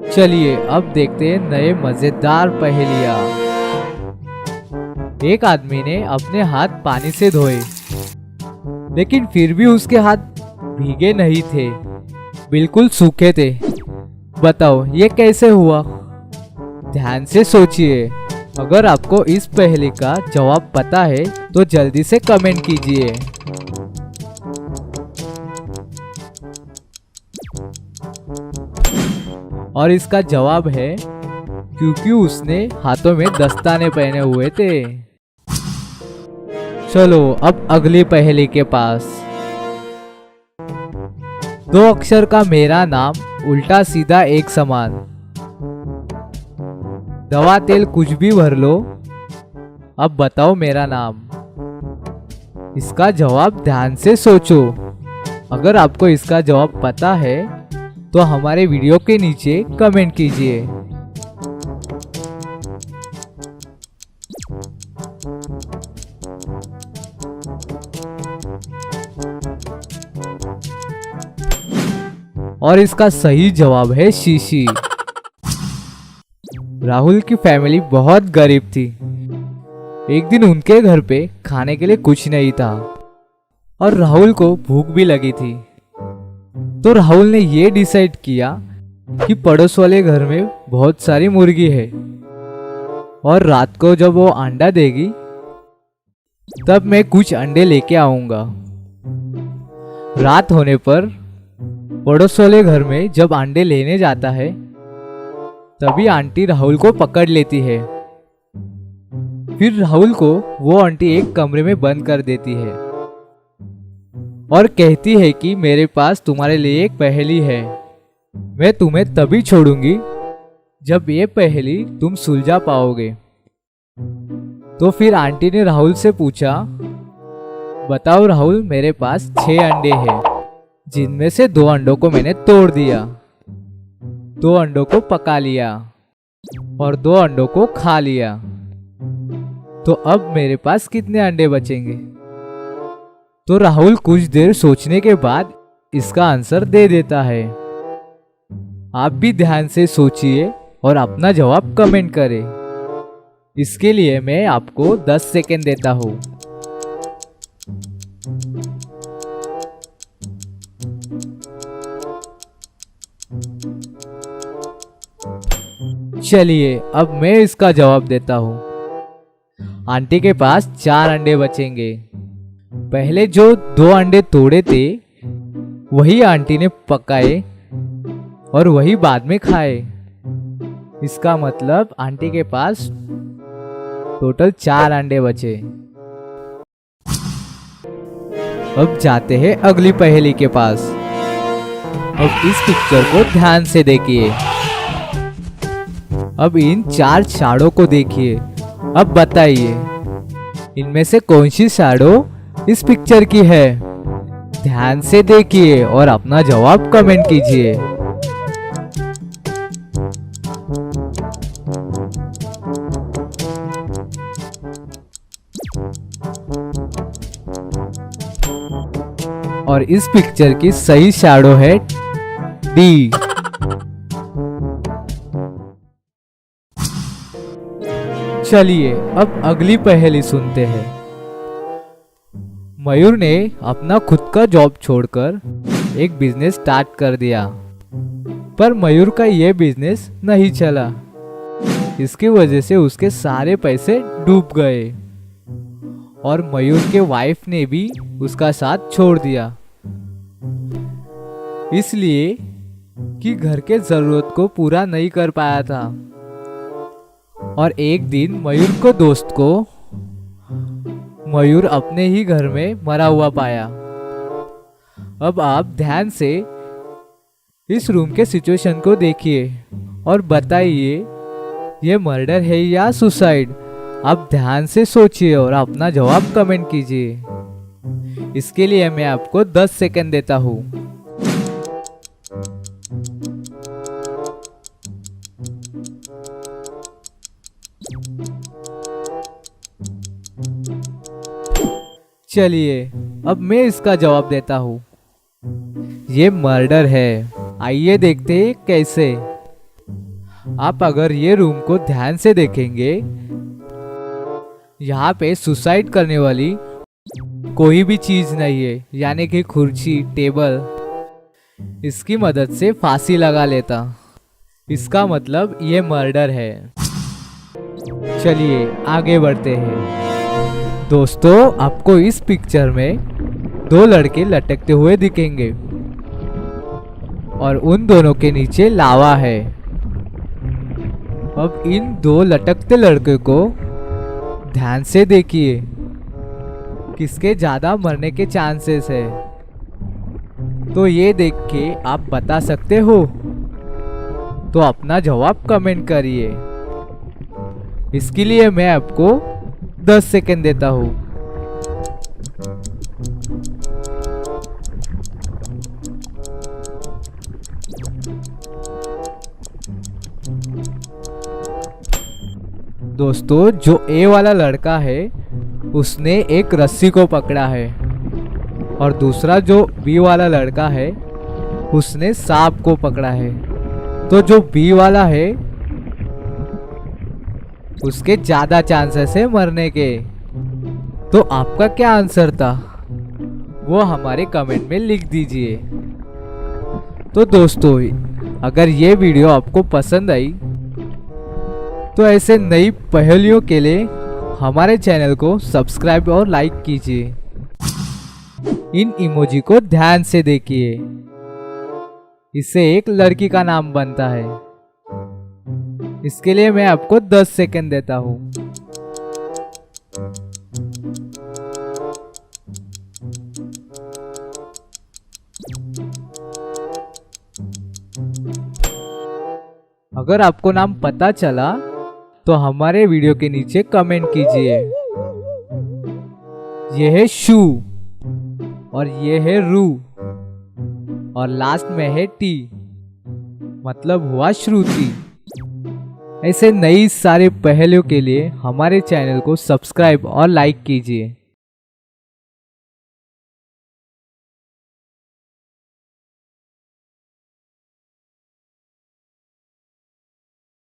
चलिए अब देखते हैं नए मजेदार पहेलियाँ। एक आदमी ने अपने हाथ पानी से धोए, लेकिन फिर भी उसके हाथ भीगे नहीं थे, बिल्कुल सूखे थे। बताओ ये कैसे हुआ? ध्यान से सोचिए। अगर आपको इस पहेली का जवाब पता है तो जल्दी से कमेंट कीजिए। और इसका जवाब है क्योंकि उसने हाथों में दस्ताने पहने हुए थे। चलो अब अगली पहेली के पास। दो अक्षर का मेरा नाम, उल्टा सीधा एक समान। दवा तेल कुछ भी भर लो, अब बताओ मेरा नाम। इसका जवाब ध्यान से सोचो। अगर आपको इसका जवाब पता है तो हमारे वीडियो के नीचे कमेंट कीजिए। और इसका सही जवाब है शीशी। राहुल की फैमिली बहुत गरीब थी। एक दिन उनके घर पे खाने के लिए कुछ नहीं था और राहुल को भूख भी लगी थी। तो राहुल ने ये डिसाइड किया कि पड़ोस वाले घर में बहुत सारी मुर्गी है और रात को जब वो अंडा देगी तब मैं कुछ अंडे लेके आऊंगा। रात होने पर पड़ोस वाले घर में जब अंडे लेने जाता है तभी आंटी राहुल को पकड़ लेती है। फिर राहुल को वो आंटी एक कमरे में बंद कर देती है और कहती है कि मेरे पास तुम्हारे लिए एक पहेली है। मैं तुम्हें तभी छोड़ूंगी जब ये पहेली तुम सुलझा पाओगे। तो फिर आंटी ने राहुल से पूछा, बताओ राहुल, मेरे पास 6 अंडे हैं, जिनमें से 2 अंडों को मैंने तोड़ दिया, 2 अंडों को पका लिया और 2 अंडों को खा लिया। तो अब मेरे पास कितने अंडे बचेंगे? तो राहुल कुछ देर सोचने के बाद इसका आंसर दे देता है। आप भी ध्यान से सोचिए और अपना जवाब कमेंट करें। इसके लिए मैं आपको 10 सेकंड देता हूँ। चलिए अब मैं इसका जवाब देता हूँ। आंटी के पास 4 अंडे बचेंगे। पहले जो 2 अंडे तोड़े थे वही आंटी ने पकाए और वही बाद में खाए। इसका मतलब आंटी के पास टोटल 4 अंडे बचे। अब जाते हैं अगली पहेली के पास। अब इस पिक्चर को ध्यान से देखिए। अब इन 4 शैडो को देखिए। अब बताइए इनमें से कौन सी शैडो इस पिक्चर की है? ध्यान से देखिए और अपना जवाब कमेंट कीजिए। और इस पिक्चर की सही शैडो है डी। चलिए अब अगली पहेली सुनते हैं। मयूर ने अपना खुद का जॉब छोड़कर एक बिजनेस स्टार्ट कर दिया, पर मयूर का यह बिजनेस नहीं चला। इसकी वजह से उसके सारे पैसे डूब गए और मयूर के वाइफ ने भी उसका साथ छोड़ दिया, इसलिए कि घर के जरूरत को पूरा नहीं कर पाया था। और एक दिन मयूर को दोस्त को मयूर अपने ही घर में मरा हुआ पाया। अब आप ध्यान से इस रूम के सिचुएशन को देखिए और बताइए ये मर्डर है या सुसाइड। आप ध्यान से सोचिए और अपना जवाब कमेंट कीजिए। इसके लिए मैं आपको 10 सेकंड देता हूँ। चलिए अब मैं इसका जवाब देता हूँ। ये मर्डर है। आइए देखते हैं कैसे। आप अगर ये रूम को ध्यान से देखेंगे, यहाँ पे सुसाइड करने वाली कोई भी चीज नहीं है, यानी कि कुर्सी, टेबल। इसकी मदद से फांसी लगा लेता। इसका मतलब ये मर्डर है। चलिए आगे बढ़ते हैं। दोस्तों, आपको इस पिक्चर में दो लड़के लटकते हुए दिखेंगे और उन दोनों के नीचे लावा है। अब इन दो लटकते लड़के को ध्यान से देखिए, किसके ज्यादा मरने के चांसेस है। तो ये देख के आप बता सकते हो? तो अपना जवाब कमेंट करिए। इसके लिए मैं आपको 10 सेकंड देता हूँ। दोस्तों, जो ए वाला लड़का है उसने एक रस्सी को पकड़ा है और दूसरा जो बी वाला लड़का है उसने सांप को पकड़ा है। तो जो बी वाला है उसके ज्यादा चांसेस है मरने के। तो आपका क्या आंसर था वो हमारे कमेंट में लिख दीजिए। तो दोस्तों, अगर ये वीडियो आपको पसंद आई तो ऐसे नई पहेलियों के लिए हमारे चैनल को सब्सक्राइब और लाइक कीजिए। इन इमोजी को ध्यान से देखिए, इससे एक लड़की का नाम बनता है। इसके लिए मैं आपको 10 सेकंड देता हूँ। अगर आपको नाम पता चला तो हमारे वीडियो के नीचे कमेंट कीजिए। ये है शू और ये है रू और लास्ट में है टी, मतलब हुआ श्रुति। ऐसे नई सारे पहेलियों के लिए हमारे चैनल को सब्सक्राइब और लाइक कीजिए।